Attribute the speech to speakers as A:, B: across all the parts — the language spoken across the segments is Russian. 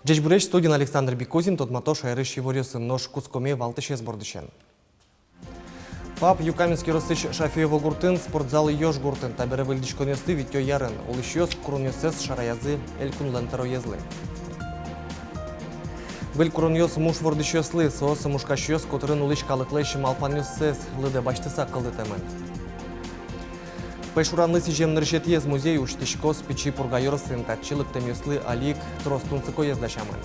A: Джечбуреш студин Александр Бикозин, тот матош айрыш еворюсын нож кускоме валтыше сбордычен. ФАП Юкаменский ростыч Шафиево гуртын, спортзал Йош гуртын, табере выльдичконесты Витё Ярын, улышёс курунесес шараязы элькун лентаро езлы. Выль курунёс муш вордычёслы, соос мушкашёс, которын улыш калыклэшим алпанёсес, лыды баштыса кылды темен. Пешуранлы сижем решет ез музей уштышкос печи пургайорсын татчылык темеслы алик тростунцыко ездашамын.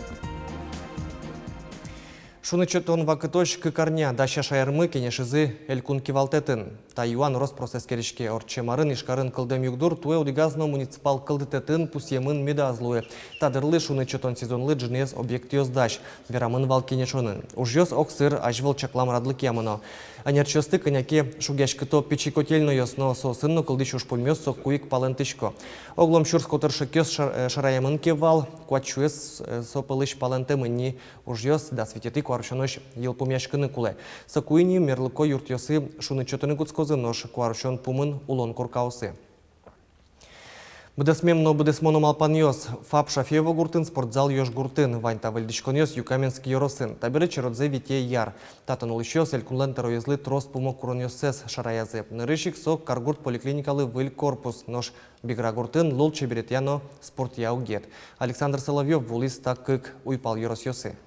A: Шуны чөтон вакытош кыкарня даща шайырмы кенешізі элькун кивалтетін. Тайуан Роспроцесс керешке орчемарын ишкарын кылдем югдур туэ удигазно муниципал кылдытетін пусемын медазлуы. Тадырлы шуны чөтон сезонлы джинез объект ёздаш. Верамын вал кенешонын. Уж ёз оксыр ажвыл чаклам радлык ямыно. Анерчёсты коняке шугяшкыто печи котельно ёсно сосынно кылдыш уж пульмёс куик палентышко. Оглом шурс котыршы кёс шараямын кевал, куачуэс сопылыш палентемынни уж ёс да свететы куаршонош елпумяшкыны куле. Сакуини мерлыко юртёсы шуны чётыны куцкозы нож куаршон пумын улон куркаусы. Бдесмем но бдесмоном алпаньос, ФАП Шафиево гуртын, спортзал Йош гуртын, ваньта вальдичконёс Юкаменский йоросын, табиры черодзе Витей Яр. Татын улышёс элькунлен тароезлы трос пумо куронёсес шараязы. Нырышик сок каргурт поликлиникалы выль корпус, нож бигра гуртын лул чеберетьяно спорт яугет. Александр Соловьев вулис так кык уйпал йоросёсы.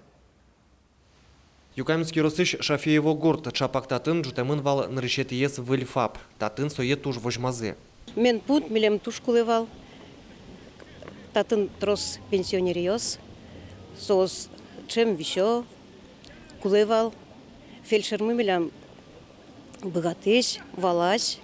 A: Юкаменский йоросыш Шафиево гурт, чапак татын жутемын вал нырышет ес выль ФАП, татын сое туж вожмазы.
B: Мен пут милем туш кулевал, татын трос пенсионериос, сос чем вишо кулевал, фельдшермы милем богатыш, валаш.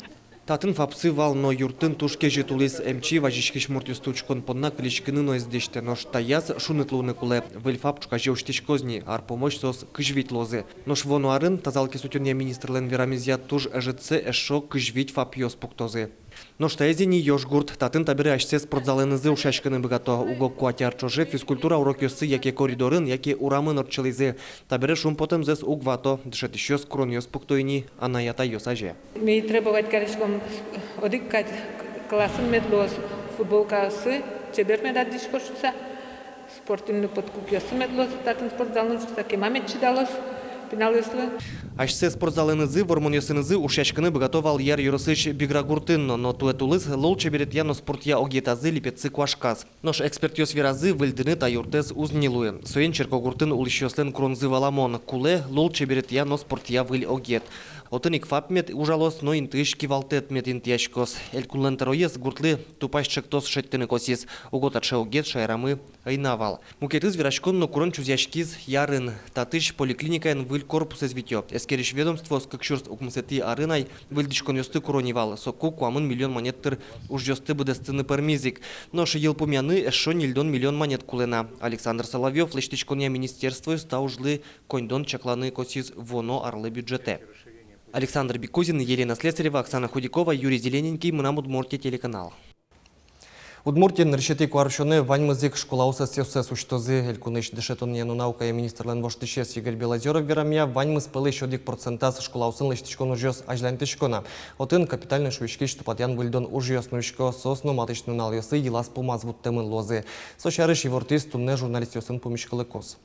A: Татын фапсы вал но юртын тушке житулис эмчи важишкиш муртюстучкон поднак величкины но издеште, но штаяз шунытлуны куле, выльфап чукаже уштишкозни, ар помощь сос кыжвить лозы. Нош вону арын тазалки сутюнья министрлен верамизят туж эжеце эшо кыжвить фап йос пуктозы. Но штаезини Йош гурт, татын табире ашсе спортзаленызы ушашканы богато, уго куатярчоже физкультура урок йосы, яке коридорын, яке урамын орчылызы. Табире шум потом зес угвато, дышет еще скрон йос пуктойни, анаята йосаже.
C: Ми требовать, конечно, одикать классын медлос, футболкасы, чебер медат дишкошуса, спортивный подкуп йосы медлос, татын спортзалын шуса, кемамет чидалос.
A: Ашсе спортзаленызы, вормоньосынызы ушашканы богатовал яр юросыч биграгуртынно, но туэтулыз лол чеберетьяно спортья огетазы липецы куашказ. Нош экспертиос веразы выльдыны та юртез узнилуы. Соен черкогуртын улищослен кронзы валамон, куле лол чеберетьяно спортья выль огет. Отыник фапмет ужалос, но интыш кивалтет мет интяшкос. Элькунлен тароез гуртлы тупащик тос шеттыны косис. Уготаче огет шайрамы айнавал. Мукетыз верашкон но курон чузяшкиз ярын. Татыш поликлиникаен выль корпус извитё. Эскериш ведомство скакшурс укмсети арынай выльдишкон ёсты куронивал. Соку куамын миллион монеттыр уж ёсты будестыны пермизик. Нош елпумяны эшо нильдон миллион монет кулена. Александр Соловьев лештичконя министерство стаужлы коньдон чакланы косис воно арлы бюджете. Александр Бикозин, Елена Слесарева, Оксана Худякова, Юрий Зелененький, Мынам Удмуртия, телеканал. Удмуртия ныршети куаршоны ваньмызык школауса сёсес уштозы элькуныш дешетоньяну наука и министрлен воштышес Игорь Белозеров верамя ваньмыз пылы шодик процентаз школаусын лыштышкон ужёс ажлантышкона. Отын капитальный шуишки штупатян выльдон ужёс нуишко сосно матышну налёсы елас пумаз вуттемын лозы. Сошарыш евортист тунне журналист ёсын помешкалы кос.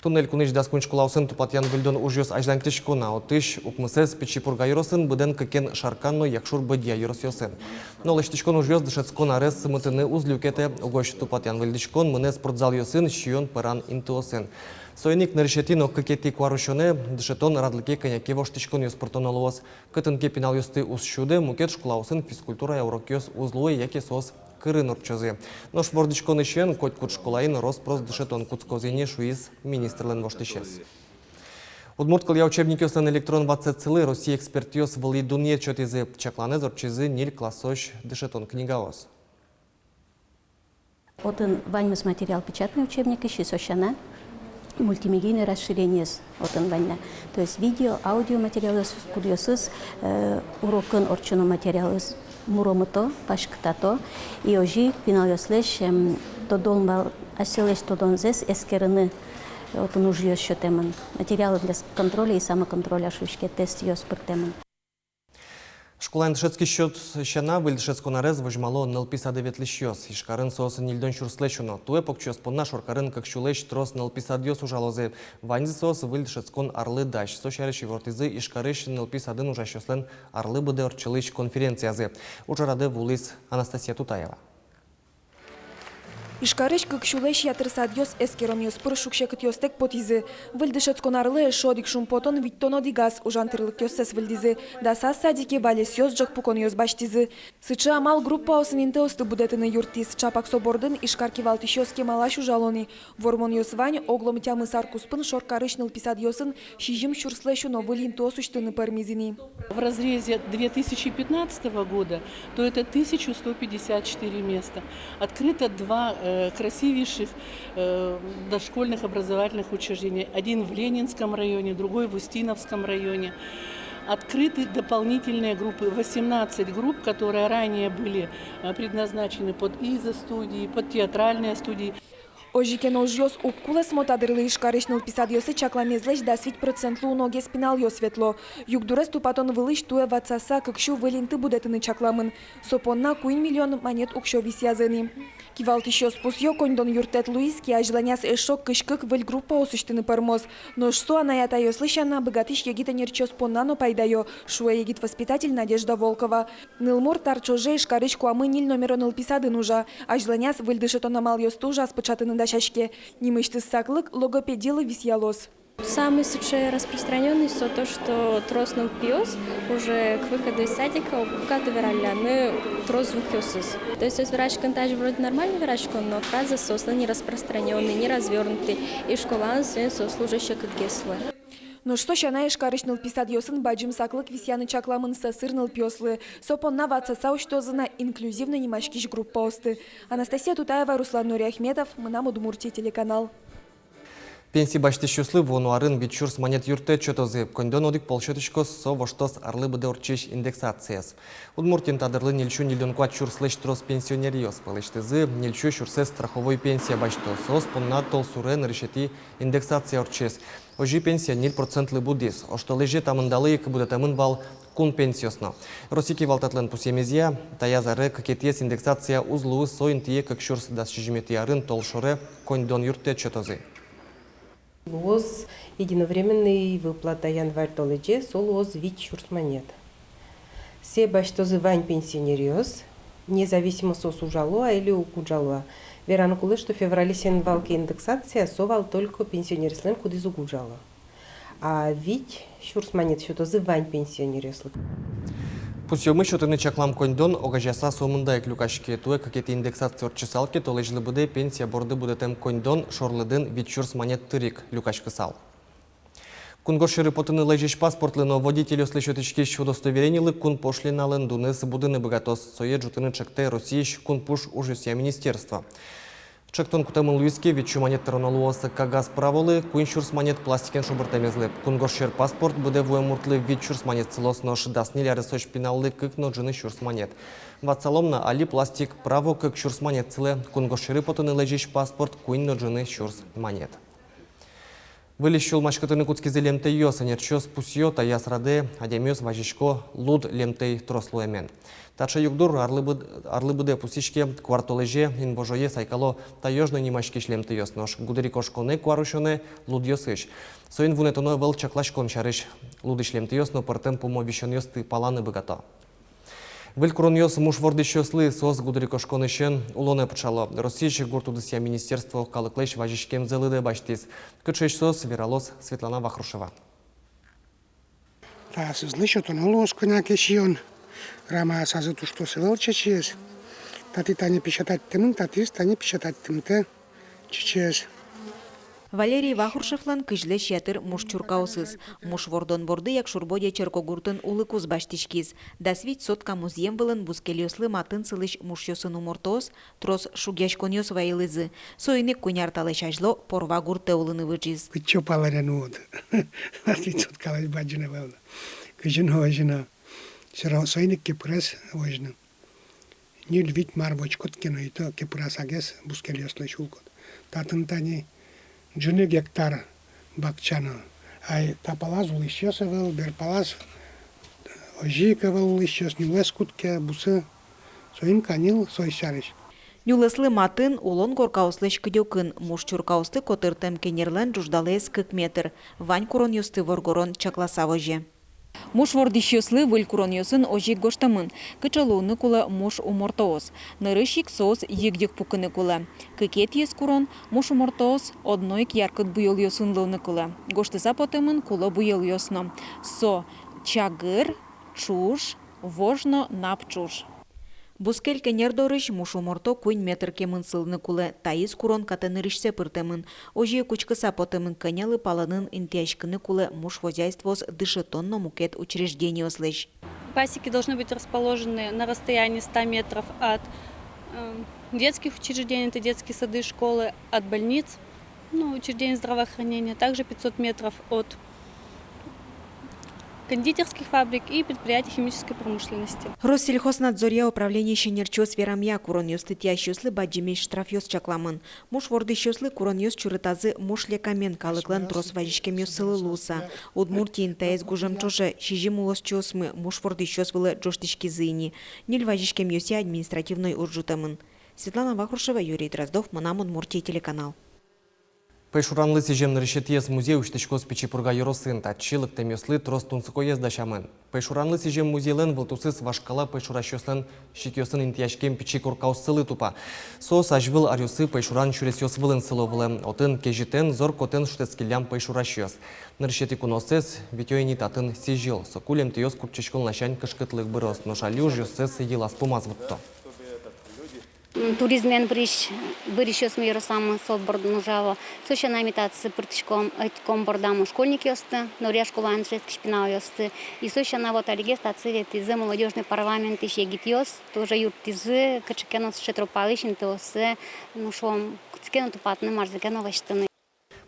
A: Туннель куныш даскун школаусын тупатян выльдон ужёс ажлантышкона. Отыш укмысес печи пургайросын буден кыкен шарканно якшур бадья йорос ёсын. Но лыштышкон ужёс дышецкон арес сымытыны узлюкете угош тупатян выльдышкон мыне спортзал ёсын шион паран интуосын. Соеник наришетин оккети куарушоне дышетон радлыке коняке воштышкон ёс спортон алуос. Кытынке пенал ёсты узшуде мукет школаусын физкультура урок ёс узлуе яке сос кырын орчозы. Нош вордычкон ишен коть кут школаин Роспрос дышетон куцкозене шуиз министрлен воштышес. Удмурткал я учебник ёслен электрон вацецылы Россия экспертиос вали дуне чотизы чакланы зорчизы ниль классош дышетон книгаос.
D: Отын ваньмыз материал печатный учебник ищи сощана. Мультимедийное расширение отын ваньна. То есть видео, аудио материалы, курьосыз, урокын орчуно материалы. Муромото, пашкытато, и ожи пиналёслеш тодолмал аселеш тодонзес эскерыны отын уж ёс шотемын. Материалы для контроля и самоконтроля шушке тест ёс пыртемын.
A: Школайн шецкий счет щана выльшецко нарез выжмало 0,59 лищёс. Ишкарын сосы нильдон шурслечуно. Туе покчёс понна шоркарын как щулеч трос 0,51 ужалозе. Ванзи сос выльшецкон арлы даш. Сошарыш вортизы ишкарыш 0,51 ужащёслен арлы буде орчылыш конференциязе. Ужараде вулис Анастасия Тутаева.
E: Ишкарыш кыкшулеш ятырсадьос эскеромиос пыршукшекыт йостек потизы. Выльдышец конарлы шодик шумпотон виттоно дигаз ужантырлык йоссес выльдизы. Да сас садике балес йос жак пукон йос баштизы. Сычы амал группа осынинте осты будетыны юртиз. Чапак собордын ишкарки валтиш йоске малаш ужалони. Вормон йос вань оглом тямы саркуспын шоркарыш нылписад йосын шижим шурслешу новылин тосуштыны пармизини.
F: В разрезе 2015 года то это 1154 места. Открыто 2 красивейших дошкольных образовательных учреждений. Один в Ленинском районе, другой в Устиновском районе. Открыты дополнительные группы, 18 групп, которые ранее были предназначены под ИЗО-студии, под театральные студии.
E: Ожикен ожьос уккулес мотадырлы ишкарыш нылписад йосы чакламезлеш да свить процентлу ноге спинал йос светло. Югдурес тупатон вылыш туе вацаса кыкшу вылинты будетыны чакламын. Сопонна куин миллион монет укшо висязыни. Кивалтишос пусьё коньдон юртет Луиски ажланяс эшок кышкык выль группа осуштыны пармоз. Но что она ята йослышана богатыш егита нерчос поннано пайдайо. Шуэ егит воспитатель Надежда Волкова. Нылмор тарчоже ишкарыш куамы ниль номеро нылписады нужа. Ажланяс выльдышетон амал йостужа спочатыны дашашке. Нимышты саклык логопедилы висьялос.
G: Самый распространенный то, что трос пьёс уже к выходу из садика доверяли трос звукёсыз. То есть врач даже вроде нормальный врач, но фраза сосла не распространенный, не развернутый, и школа служащая как геслы.
E: Но что щана ишкарыш нылписад йосын баджим саклык висяны чакламын сасыр нылпёслы. Сопонна ватсаса уштозына инклюзивно немашкиш группа осты. Анастасия Тутаева, Руслан Нуриахметов, Мынам Удмуртия телеканал.
A: Пенсии башты щуслы вону арын витчурс монет юрте чотозы. Кондон одик полшетышкос со воштос арлы буде орчиш индексацияс. Удмуртин тадырлы нельчу нильдонкуат чурслыш трос пенсионериос. Палыштызы нельчу щурсе страховой пенсия башто. Сос понна толсурен решети индексация орчес. Ожи пенсия 0% будис. Ошто лежи тамындалы буде тамын вал кун пенсиосно. Росики валтатлен пусемезия, таязары какетес индексация узлу соин тие как щурс да шижимети арын толшоре кондон юрте чотозы.
H: Лоз единовременный выплата январь толеже, сол лоз вид чурс монет. Се баштозы вань пенсионериос, независимо сос ужалуа или укуджалуа. Верано кулы, что в феврале сен валки индексация совал только пенсионерислен куды загуджала. А вид чурс монет счетозы вань пенсионериослы.
A: Пусьёмы шотыны чаклам кондон огажаса сомында эклюкашке туе какети индексация орчесалке толежлы буде пенсия борды будетем кондон шорлыдын витчурс монет тырик люкашкы сал. Кунгошыры потыны лежиш паспортлы, но водителю слышотычкиш удостоверенилы кун пошлиналын дунес будыны богатос сое жутыны чекте Россииш кун пуш ужусия министерства. Чектон кутамын Луиски витчу монет тароналуосы кагаз праволы, куинчурс монет пластикен шубыртамезлы. Кунгошыр паспорт буде вуемуртлы витчурс монет целос, но шдаснили аресоч пиналлы кык но джины чурс монет. Ватсаломна али пластик право кык чурс монет целе, кунгошыры потыны лежиш паспорт куин но джины чурс монет. Вылещул мачкатыны куцкизе лемтей йоса нерчос пусьё таяс раде, адемёс важишко луд лемтей трослуэмен. Тача югдур арлы буде пусишке квартолеже инбожое сайкало таёжно немашкиш лемтей йос нож. Гудерикошконе кварушоне луд йосыш. Соин вунетоно вел чаклашкон чарыш лудыш лемтей йос, но портем помо вишон йос ты паланы богато. Вылькурон йос муж вордыщослы сос гудерикошконышен улоне почало. Российский гуртудысия министерство калыклеш важишкем зелыде баштис. Кычеш сос вералос Светлана Вахрушева.
I: Та слышат он улос коня кешион. Рама сазыту что севел чечес. Тати тани печатать тем, тати тани печатать темте чечес.
J: Валерий Вахрушевлан кыжлеш ятыр муж чуркаусыз. Муж вордон борды як шурбоде черкогуртын улыкуз баштишкиз. Да свить сотка музьем вылын бускелиослы матын сылыш муж йосын умортоос, трос шугяшкон йос вайлызы. Соиник кунярталыш ажло порва гурте улыны вычиз.
I: Кычо паларян уд. Да свить сотка лась баджина вэлна. Кыжын хожина. Соиник кепрес хожина. Нил вить марбоч коткино и то кепрес агес бускелиослы шулкот. Татын тани Джуны гектар бакчана, ай тапалаз улищесовал, берпалаз ожи кавал еще с ним кутке бусы соин канил сой шариш.
J: Нюлеслы матын улон горкауслыш кыдёкын, муш чуркаусты котыртым кенерлен жуждалес 40 метр. Вань курон юсты воргорон чакласа вожи.
K: Муш вордищеслы выль курон йосын ожик гоштамын. Кычалуны кула муш умортоос. Нырышик соос егдек пукыны кула. Кыкет ес курон муш умортоос одной яркот буйол йосын лыны кула. Гоштыса потымын кула буйол йосно. Со чагыр, чуш, вожно нап чуш.
J: Бускел кенердорыш муш уморто куин метр кемын сылны кулы. Таис курон катанырышсе пыртымын. Ожи кучкыса потымын конялы паланын интяшкыны кулы муш хозяйствос дышетонно мукет учреждение слышь.
G: Пасеки должны быть расположены на расстоянии 100 метров от детских учреждений, это детские сады, школы, от больниц, учреждений здравоохранения, также 500 метров от кондитерских фабрик и предприятий химической промышленности.
J: Россельхознадзория управление щенерчос верамья курон юстытья щуслы баджимеш штраф ёс чакламын. Муш ворды щуслы курон ёс чурытазы муш лекамен калыклан трос вазишкем ёсылы луса. Удмуртин таэс гужам чоже щижим улос чосмы муш ворды щос вылы джоштишки зыни. Ниль вазишкем ёсе административной уржутамын. Светлана Вахрушева, Юрий Дроздов, Манам Удмуртия телеканал.
A: Пейшуранлы сижемнер решетиес музей уштечкос печипурга юросын татчилык темеслы трос тунцыкоез дашамын. Пейшуранлы сижем музейлен вылтусыз вашкала пейшуращослен шикёсын интияшкем печикуркаусылы тупа. Сос ажвыл арюсы пейшуран чуресёс вылын сыловылы. Отын кежитен зор котен шутецкилям пейшуращёс. Ныршети куносес витёйни татын сижил. Сокулем тиёс курчечкол нащань кышкытлык бырос. Но шалю жёсес елас помазвытто.
L: Туризмен вырещёс мы самый собор нужало. Соча намитаться притычком бордаму школьники осты, но решку анжески шпинал осты. И соча на вот алигест отцевет из молодежный парламент и егитьёс, тоже юрт из качекенос шетропалыщин то с шом кцкену тупатны марзекену ваштаны.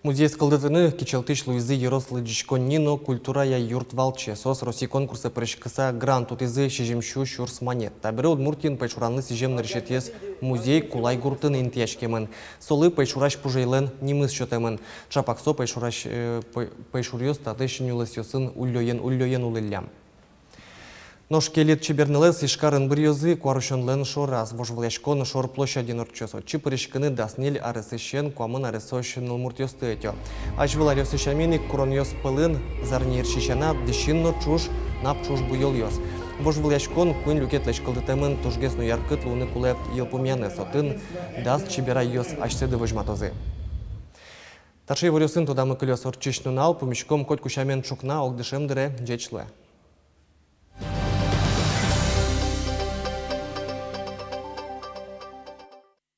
A: Музей скалдытыны кичелтыш Луизы Ерослы Джичконино культура я юрт валче. Сос России конкурсы прышкыса грант утызы шижемшу шурс монет. Табірі Удмуртин пейшуранлы сижем решетес музей кулай гуртын интияшкемін. Солы пейшураш пужейлен немыз шөтемін. Чапаксо пейшурьёс татыш нюлысёсын ульёен улылям. Нож келет чебернелес ишкарын бірьёзы куарышонлен шораз вожвляшкон шор площадин орчосо. Чипырышкыны даснель арысышен куамын арысошын улмуртёсты этё. Ажвыл арёсышаминик куроньёс пылын зарнир шишана дышинно чуш нап чуш буйол ёс. Вожвляшкон куин люкетлеш кылдытемын тужгесну яркыт луны кулеп елпумяны сотын даст чебера ёс ашседы вожматозы. Таршый варёсын туда мы кылёс орчишнунал, помещком коть кушамен чукна огдышемдыре джечле.